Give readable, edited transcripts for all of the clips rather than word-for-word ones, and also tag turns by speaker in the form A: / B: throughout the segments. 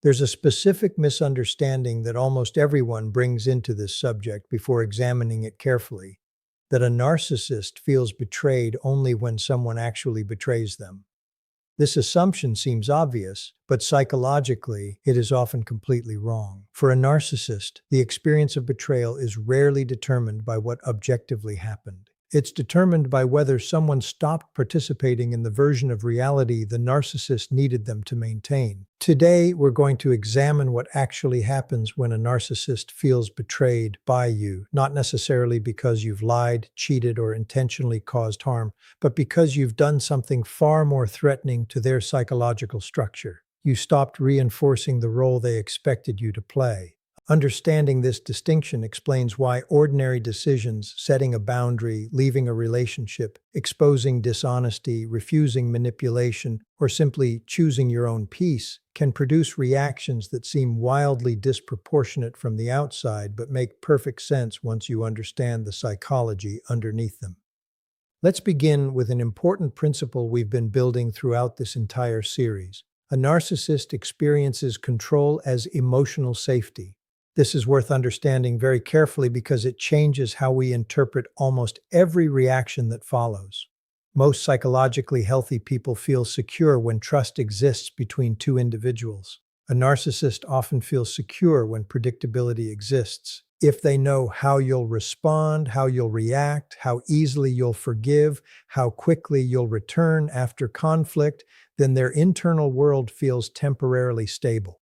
A: There's a specific misunderstanding that almost everyone brings into this subject before examining it carefully, that a narcissist feels betrayed only when someone actually betrays them. This assumption seems obvious, but psychologically, it is often completely wrong. For a narcissist, the experience of betrayal is rarely determined by what objectively happened. It's determined by whether someone stopped participating in the version of reality the narcissist needed them to maintain. Today, we're going to examine what actually happens when a narcissist feels betrayed by you, not necessarily because you've lied, cheated, or intentionally caused harm, but because you've done something far more threatening to their psychological structure. You stopped reinforcing the role they expected you to play. Understanding this distinction explains why ordinary decisions, setting a boundary, leaving a relationship, exposing dishonesty, refusing manipulation, or simply choosing your own peace, can produce reactions that seem wildly disproportionate from the outside but make perfect sense once you understand the psychology underneath them. Let's begin with an important principle we've been building throughout this entire series. A narcissist experiences control as emotional safety. This is worth understanding very carefully because it changes how we interpret almost every reaction that follows. Most psychologically healthy people feel secure when trust exists between two individuals. A narcissist often feels secure when predictability exists. If they know how you'll respond, how you'll react, how easily you'll forgive, how quickly you'll return after conflict, then their internal world feels temporarily stable.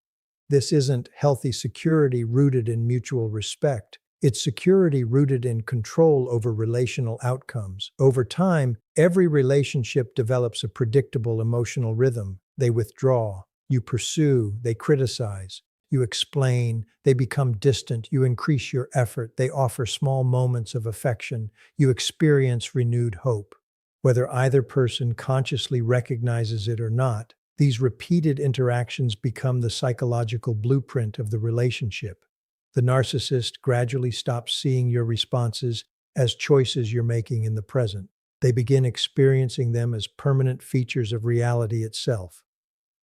A: This isn't healthy security rooted in mutual respect. It's security rooted in control over relational outcomes. Over time, every relationship develops a predictable emotional rhythm. They withdraw, you pursue, they criticize, you explain, they become distant, you increase your effort, they offer small moments of affection, you experience renewed hope. Whether either person consciously recognizes it or not, these repeated interactions become the psychological blueprint of the relationship. The narcissist gradually stops seeing your responses as choices you're making in the present. They begin experiencing them as permanent features of reality itself.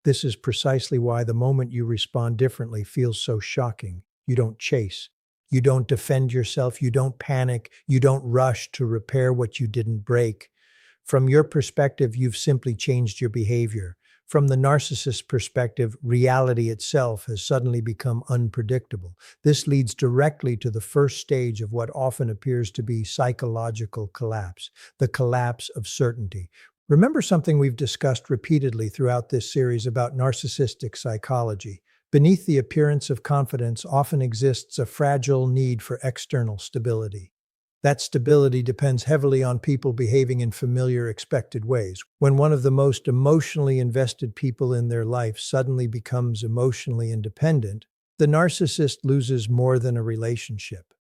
A: This is precisely why the moment you respond differently feels so shocking. You don't chase. You don't defend yourself. You don't panic. You don't rush to repair what you didn't break. From your perspective, you've simply changed your behavior. From the narcissist's perspective, reality itself has suddenly become unpredictable. This leads directly to the first stage of what often appears to be psychological collapse, the collapse of certainty. Remember something we've discussed repeatedly throughout this series about narcissistic psychology. Beneath the appearance of confidence often exists a fragile need for external stability. That stability depends heavily on people behaving in familiar, expected ways. When one of the most emotionally invested people in their life suddenly becomes emotionally independent, the narcissist loses more than a relationship.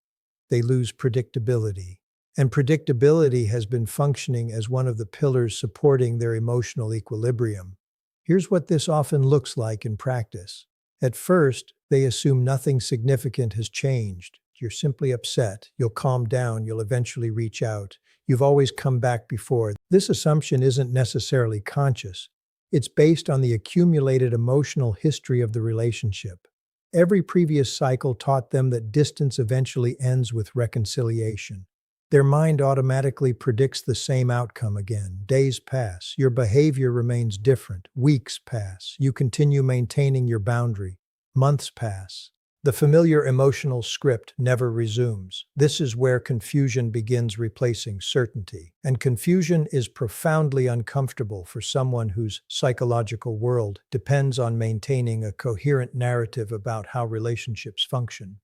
A: They lose predictability. And predictability has been functioning as one of the pillars supporting their emotional equilibrium. Here's what this often looks like in practice. At first, they assume nothing significant has changed. You're simply upset. You'll calm down. You'll eventually reach out. You've always come back before. This assumption isn't necessarily conscious. It's based on the accumulated emotional history of the relationship. Every previous cycle taught them that distance eventually ends with reconciliation. Their mind automatically predicts the same outcome again. Days pass. Your behavior remains different. Weeks pass. You continue maintaining your boundary. Months pass. The familiar emotional script never resumes. This is where confusion begins replacing certainty. And confusion is profoundly uncomfortable for someone whose psychological world depends on maintaining a coherent narrative about how relationships function.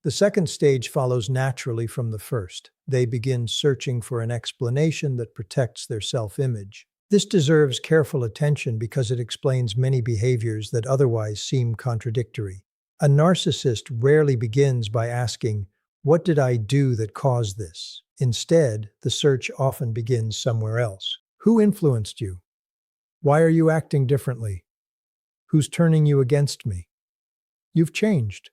A: The second stage follows naturally from the first. They begin searching for an explanation that protects their self-image. This deserves careful attention because it explains many behaviors that otherwise seem contradictory. A narcissist rarely begins by asking, "What did I do that caused this?" Instead, the search often begins somewhere else. Who influenced you? Why are you acting differently? Who's turning you against me? You've changed.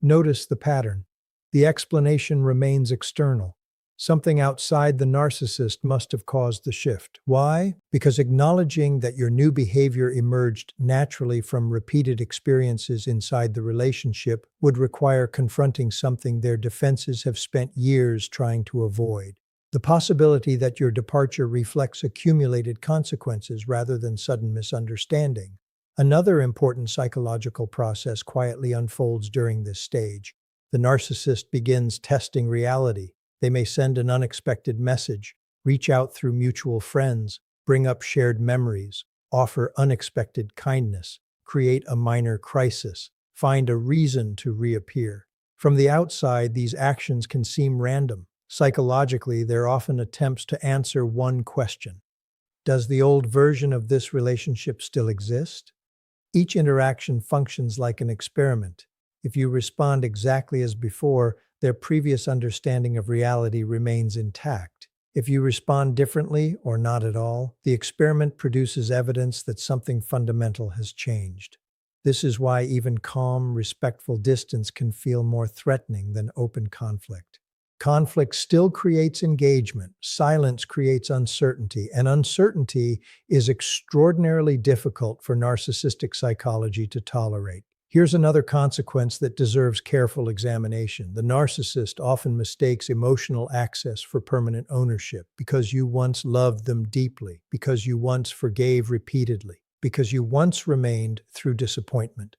A: Notice the pattern. The explanation remains external. Something outside the narcissist must have caused the shift. Why? Because acknowledging that your new behavior emerged naturally from repeated experiences inside the relationship would require confronting something their defenses have spent years trying to avoid. The possibility that your departure reflects accumulated consequences rather than sudden misunderstanding. Another important psychological process quietly unfolds during this stage. The narcissist begins testing reality. They may send an unexpected message, reach out through mutual friends, bring up shared memories, offer unexpected kindness, create a minor crisis, find a reason to reappear. From the outside, these actions can seem random. Psychologically, they're often attempts to answer one question. Does the old version of this relationship still exist? Each interaction functions like an experiment. If you respond exactly as before, their previous understanding of reality remains intact. If you respond differently or not at all, the experiment produces evidence that something fundamental has changed. This is why even calm, respectful distance can feel more threatening than open conflict. Conflict still creates engagement, silence creates uncertainty, and uncertainty is extraordinarily difficult for narcissistic psychology to tolerate. Here's another consequence that deserves careful examination. The narcissist often mistakes emotional access for permanent ownership because you once loved them deeply, because you once forgave repeatedly, because you once remained through disappointment.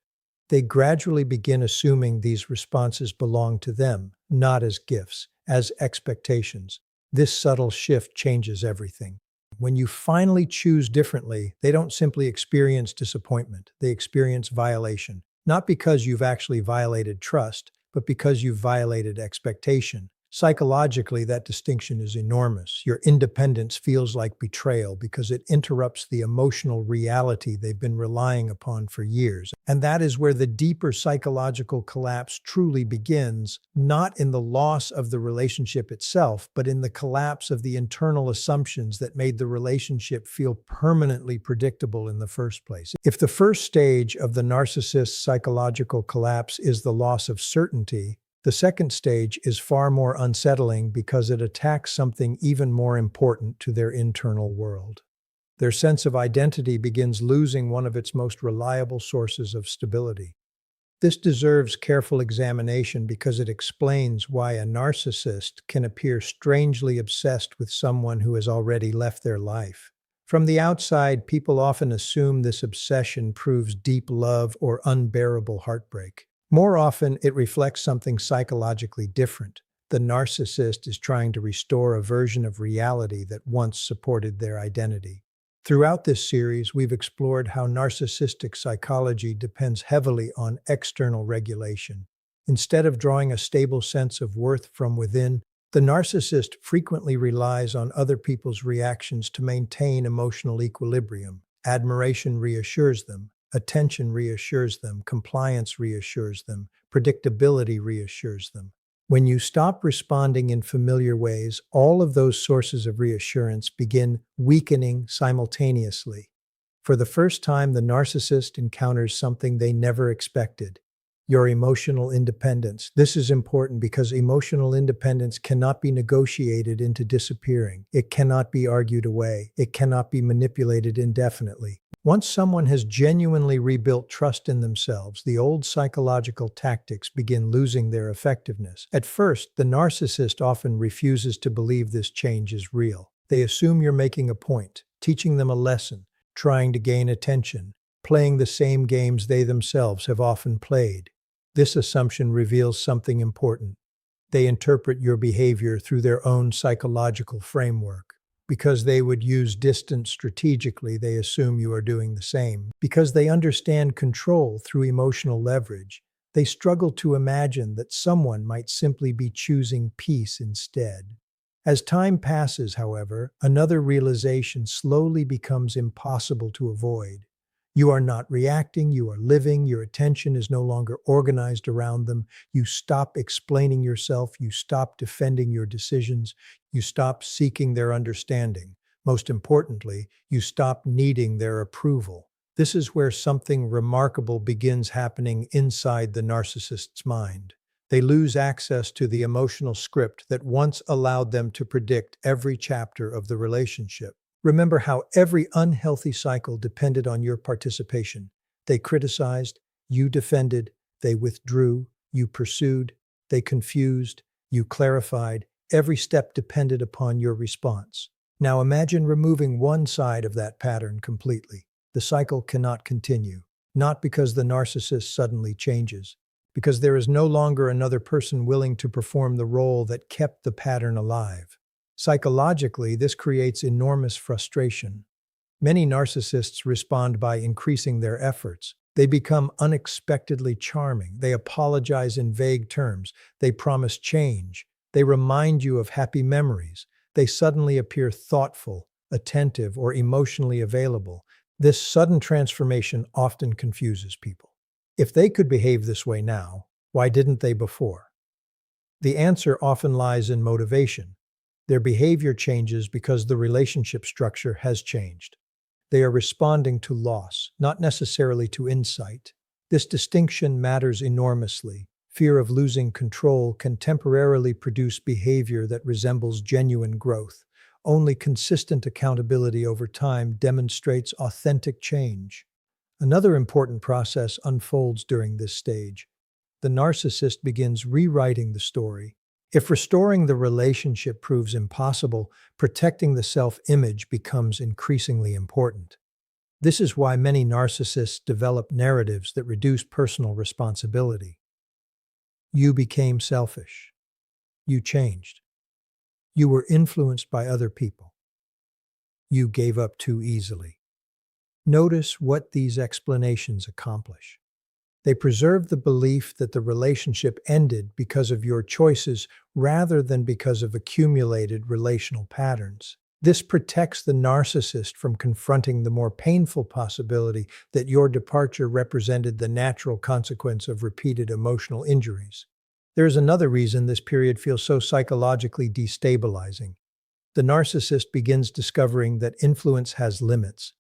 A: They gradually begin assuming these responses belong to them, not as gifts, as expectations. This subtle shift changes everything. When you finally choose differently, they don't simply experience disappointment, they experience violation. Not because you've actually violated trust, but because you've violated expectation. Psychologically, that distinction is enormous. Your independence feels like betrayal because it interrupts the emotional reality they've been relying upon for years. And that is where the deeper psychological collapse truly begins, not in the loss of the relationship itself, but in the collapse of the internal assumptions that made the relationship feel permanently predictable in the first place. If the first stage of the narcissist's psychological collapse is the loss of certainty, the second stage is far more unsettling because it attacks something even more important to their internal world. Their sense of identity begins losing one of its most reliable sources of stability. This deserves careful examination because it explains why a narcissist can appear strangely obsessed with someone who has already left their life. From the outside, people often assume this obsession proves deep love or unbearable heartbreak. More often, it reflects something psychologically different. The narcissist is trying to restore a version of reality that once supported their identity. Throughout this series, we've explored how narcissistic psychology depends heavily on external regulation. Instead of drawing a stable sense of worth from within, the narcissist frequently relies on other people's reactions to maintain emotional equilibrium. Admiration reassures them. Attention reassures them, compliance reassures them, predictability reassures them. When you stop responding in familiar ways, all of those sources of reassurance begin weakening simultaneously. For the first time, the narcissist encounters something they never expected: your emotional independence. This is important because emotional independence cannot be negotiated into disappearing. It cannot be argued away. It cannot be manipulated indefinitely. Once someone has genuinely rebuilt trust in themselves, the old psychological tactics begin losing their effectiveness. At first, the narcissist often refuses to believe this change is real. They assume you're making a point, teaching them a lesson, trying to gain attention, playing the same games they themselves have often played. This assumption reveals something important. They interpret your behavior through their own psychological framework. Because they would use distance strategically, they assume you are doing the same. Because they understand control through emotional leverage, they struggle to imagine that someone might simply be choosing peace instead. As time passes, however, another realization slowly becomes impossible to avoid. You are not reacting, you are living, your attention is no longer organized around them. You stop explaining yourself, you stop defending your decisions, you stop seeking their understanding. Most importantly, you stop needing their approval. This is where something remarkable begins happening inside the narcissist's mind. They lose access to the emotional script that once allowed them to predict every chapter of the relationship. Remember how every unhealthy cycle depended on your participation. They criticized, you defended, they withdrew, you pursued, they confused, you clarified. Every step depended upon your response. Now imagine removing one side of that pattern completely. The cycle cannot continue, not because the narcissist suddenly changes, because there is no longer another person willing to perform the role that kept the pattern alive. Psychologically, this creates enormous frustration. Many narcissists respond by increasing their efforts. They become unexpectedly charming. They apologize in vague terms. They promise change. They remind you of happy memories. They suddenly appear thoughtful, attentive, or emotionally available. This sudden transformation often confuses people. If they could behave this way now, why didn't they before? The answer often lies in motivation. Their behavior changes because the relationship structure has changed. They are responding to loss, not necessarily to insight. This distinction matters enormously. Fear of losing control can temporarily produce behavior that resembles genuine growth. Only consistent accountability over time demonstrates authentic change. Another important process unfolds during this stage. The narcissist begins rewriting the story. If restoring the relationship proves impossible, protecting the self-image becomes increasingly important. This is why many narcissists develop narratives that reduce personal responsibility. You became selfish. You changed. You were influenced by other people. You gave up too easily. Notice what these explanations accomplish. They preserve the belief that the relationship ended because of your choices rather than because of accumulated relational patterns. This protects the narcissist from confronting the more painful possibility that your departure represented the natural consequence of repeated emotional injuries. There is another reason this period feels so psychologically destabilizing. The narcissist begins discovering that influence has limits.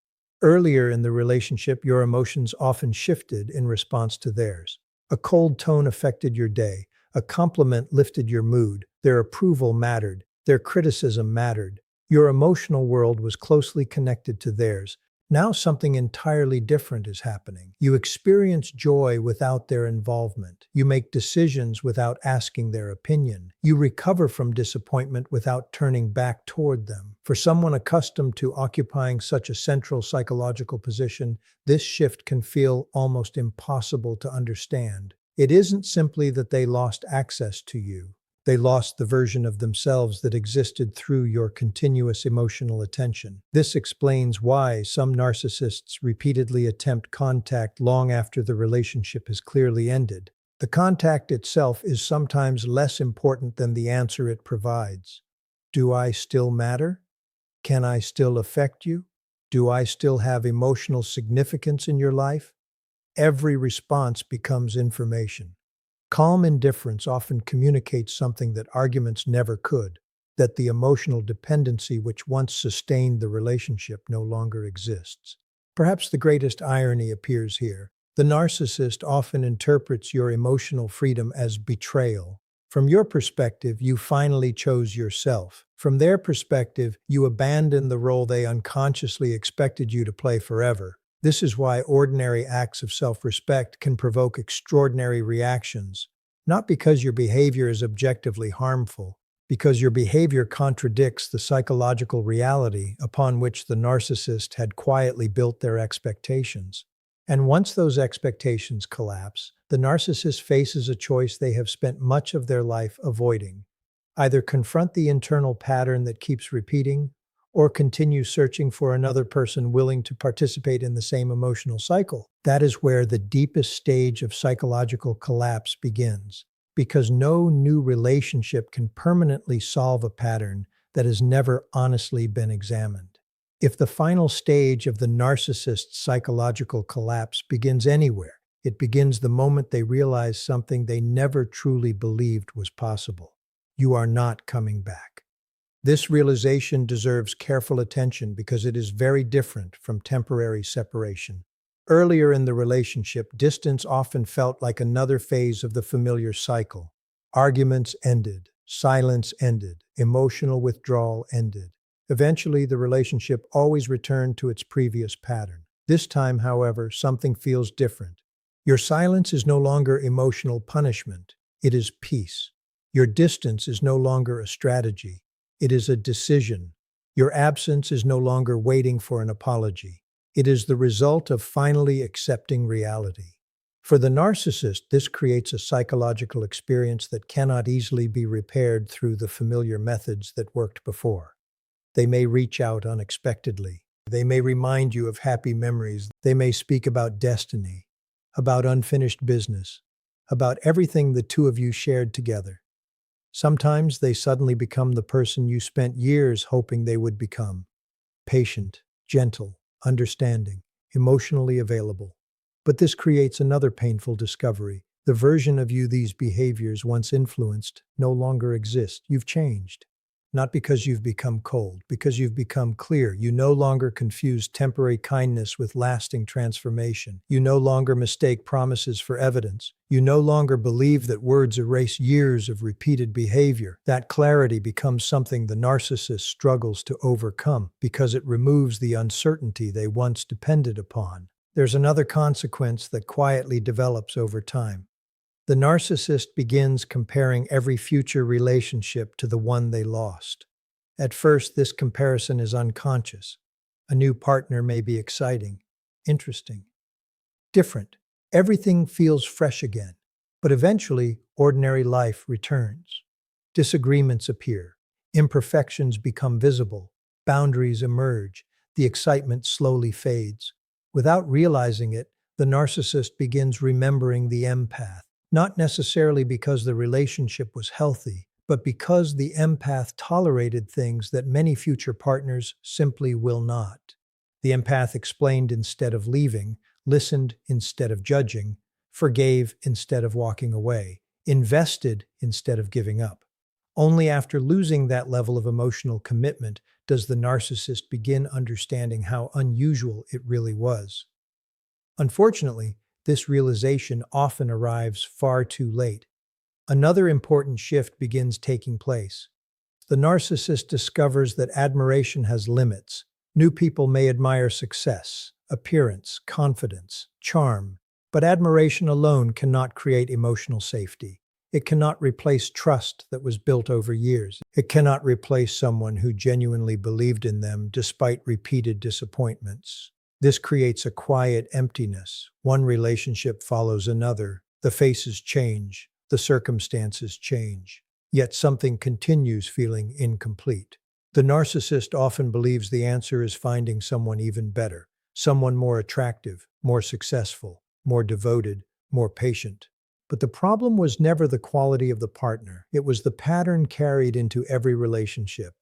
A: Earlier in the relationship, your emotions often shifted in response to theirs. A cold tone affected your day. A compliment lifted your mood. Their approval mattered. Their criticism mattered. Your emotional world was closely connected to theirs. Now something entirely different is happening. You experience joy without their involvement. You make decisions without asking their opinion. You recover from disappointment without turning back toward them. For someone accustomed to occupying such a central psychological position, this shift can feel almost impossible to understand. It isn't simply that they lost access to you. They lost the version of themselves that existed through your continuous emotional attention. This explains why some narcissists repeatedly attempt contact long after the relationship has clearly ended. The contact itself is sometimes less important than the answer it provides. Do I still matter? Can I still affect you? Do I still have emotional significance in your life? Every response becomes information. Calm indifference often communicates something that arguments never could, that the emotional dependency which once sustained the relationship no longer exists. Perhaps the greatest irony appears here. The narcissist often interprets your emotional freedom as betrayal. From your perspective, you finally chose yourself. From their perspective, you abandoned the role they unconsciously expected you to play forever. This is why ordinary acts of self-respect can provoke extraordinary reactions, not because your behavior is objectively harmful, because your behavior contradicts the psychological reality upon which the narcissist had quietly built their expectations. And once those expectations collapse, the narcissist faces a choice they have spent much of their life avoiding. Either confront the internal pattern that keeps repeating, or continue searching for another person willing to participate in the same emotional cycle. That is where the deepest stage of psychological collapse begins, because no new relationship can permanently solve a pattern that has never honestly been examined. If the final stage of the narcissist's psychological collapse begins anywhere, it begins the moment they realize something they never truly believed was possible. You are not coming back. This realization deserves careful attention because it is very different from temporary separation. Earlier in the relationship, distance often felt like another phase of the familiar cycle. Arguments ended. Silence ended. Emotional withdrawal ended. Eventually, the relationship always returned to its previous pattern. This time, however, something feels different. Your silence is no longer emotional punishment. It is peace. Your distance is no longer a strategy. It is a decision. Your absence is no longer waiting for an apology. It is the result of finally accepting reality. For the narcissist, this creates a psychological experience that cannot easily be repaired through the familiar methods that worked before. They may reach out unexpectedly. They may remind you of happy memories. They may speak about destiny, about unfinished business, about everything the two of you shared together. Sometimes they suddenly become the person you spent years hoping they would become. Patient, gentle, understanding, emotionally available. But this creates another painful discovery. The version of you these behaviors once influenced no longer exists. You've changed. Not because you've become cold, because you've become clear. You no longer confuse temporary kindness with lasting transformation. You no longer mistake promises for evidence. You no longer believe that words erase years of repeated behavior. That clarity becomes something the narcissist struggles to overcome because it removes the uncertainty they once depended upon. There's another consequence that quietly develops over time. The narcissist begins comparing every future relationship to the one they lost. At first, this comparison is unconscious. A new partner may be exciting, interesting, different. Everything feels fresh again. But eventually, ordinary life returns. Disagreements appear. Imperfections become visible. Boundaries emerge. The excitement slowly fades. Without realizing it, the narcissist begins remembering the empath. Not necessarily because the relationship was healthy, but because the empath tolerated things that many future partners simply will not. The empath explained instead of leaving, listened instead of judging, forgave instead of walking away, invested instead of giving up. Only after losing that level of emotional commitment does the narcissist begin understanding how unusual it really was. Unfortunately, this realization often arrives far too late. Another important shift begins taking place. The narcissist discovers that admiration has limits. New people may admire success, appearance, confidence, charm, but admiration alone cannot create emotional safety. It cannot replace trust that was built over years. It cannot replace someone who genuinely believed in them despite repeated disappointments. This creates a quiet emptiness. One relationship follows another. The faces change. The circumstances change. Yet something continues feeling incomplete. The narcissist often believes the answer is finding someone even better, someone more attractive, more successful, more devoted, more patient. But the problem was never the quality of the partner. It was the pattern carried into every relationship.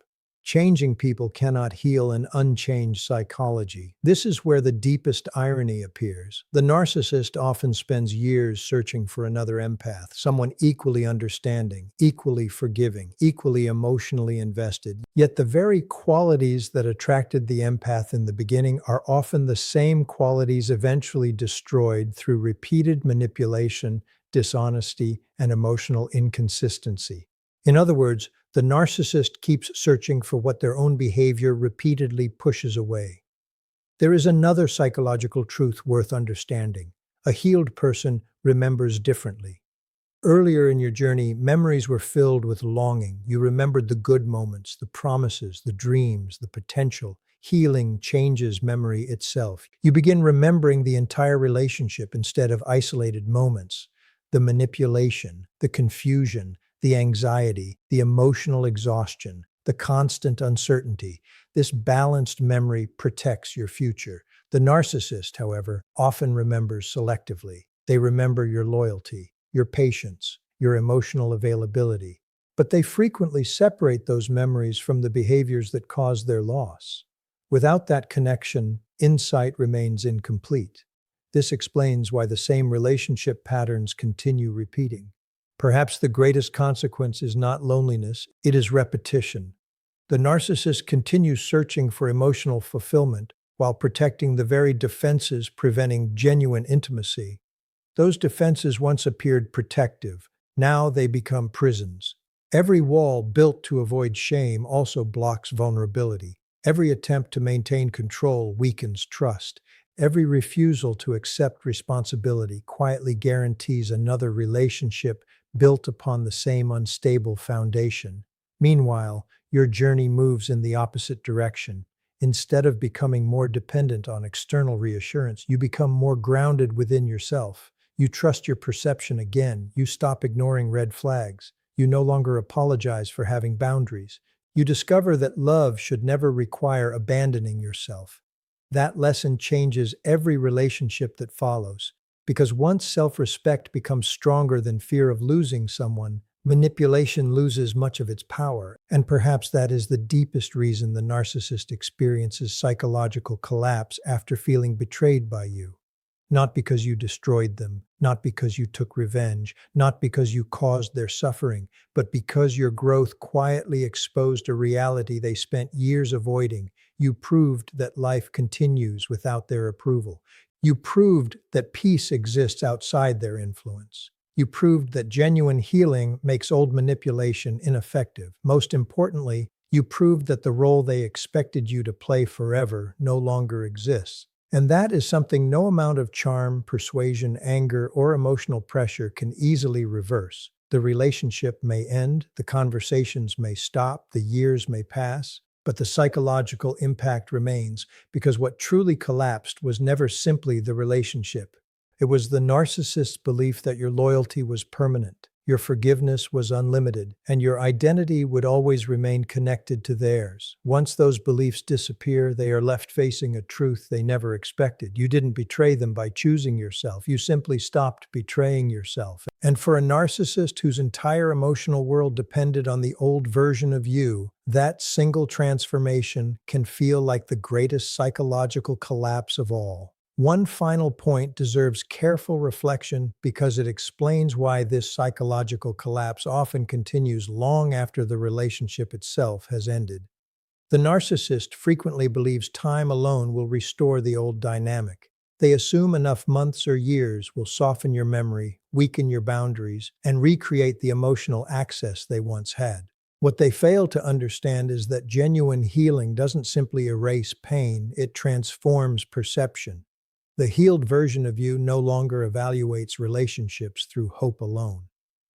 A: Changing people cannot heal an unchanged psychology. This is where the deepest irony appears. The narcissist often spends years searching for another empath, someone equally understanding, equally forgiving, equally emotionally invested. Yet the very qualities that attracted the empath in the beginning are often the same qualities eventually destroyed through repeated manipulation, dishonesty, and emotional inconsistency. In other words, the narcissist keeps searching for what their own behavior repeatedly pushes away. There is another psychological truth worth understanding. A healed person remembers differently. Earlier in your journey, memories were filled with longing. You remembered the good moments, the promises, the dreams, the potential. Healing changes memory itself. You begin remembering the entire relationship instead of isolated moments. The manipulation, the confusion, the anxiety, the emotional exhaustion, the constant uncertainty. This balanced memory protects your future. The narcissist, however, often remembers selectively. They remember your loyalty, your patience, your emotional availability. But they frequently separate those memories from the behaviors that caused their loss. Without that connection, insight remains incomplete. This explains why the same relationship patterns continue repeating. Perhaps the greatest consequence is not loneliness, it is repetition. The narcissist continues searching for emotional fulfillment while protecting the very defenses preventing genuine intimacy. Those defenses once appeared protective. Now they become prisons. Every wall built to avoid shame also blocks vulnerability. Every attempt to maintain control weakens trust. Every refusal to accept responsibility quietly guarantees another relationship built upon the same unstable foundation. Meanwhile, your journey moves in the opposite direction. Instead of becoming more dependent on external reassurance, you become more grounded within yourself. You trust your perception again. You stop ignoring red flags. You no longer apologize for having boundaries. You discover that love should never require abandoning yourself. That lesson changes every relationship that follows, because once self-respect becomes stronger than fear of losing someone, manipulation loses much of its power, and perhaps that is the deepest reason the narcissist experiences psychological collapse after feeling betrayed by you. Not because you destroyed them, not because you took revenge, not because you caused their suffering, but because your growth quietly exposed a reality they spent years avoiding. You proved that life continues without their approval. You proved that peace exists outside their influence. You proved that genuine healing makes old manipulation ineffective. Most importantly, you proved that the role they expected you to play forever no longer exists. And that is something no amount of charm, persuasion, anger, or emotional pressure can easily reverse. The relationship may end, the conversations may stop, the years may pass, but the psychological impact remains, because what truly collapsed was never simply the relationship. It was the narcissist's belief that your loyalty was permanent, your forgiveness was unlimited, and your identity would always remain connected to theirs. Once those beliefs disappear, they are left facing a truth they never expected. You didn't betray them by choosing yourself. You simply stopped betraying yourself. And for a narcissist whose entire emotional world depended on the old version of you, that single transformation can feel like the greatest psychological collapse of all. One final point deserves careful reflection because it explains why this psychological collapse often continues long after the relationship itself has ended. The narcissist frequently believes time alone will restore the old dynamic. They assume enough months or years will soften your memory, weaken your boundaries, and recreate the emotional access they once had. What they fail to understand is that genuine healing doesn't simply erase pain, it transforms perception. The healed version of you no longer evaluates relationships through hope alone.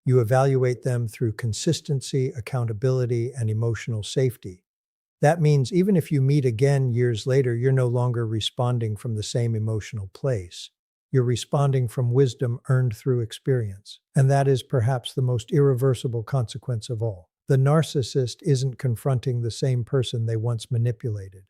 A: You evaluate them through consistency, accountability, and emotional safety. That means even if you meet again years later, you're no longer responding from the same emotional place. You're responding from wisdom earned through experience. And that is perhaps the most irreversible consequence of all. The narcissist isn't confronting the same person they once manipulated.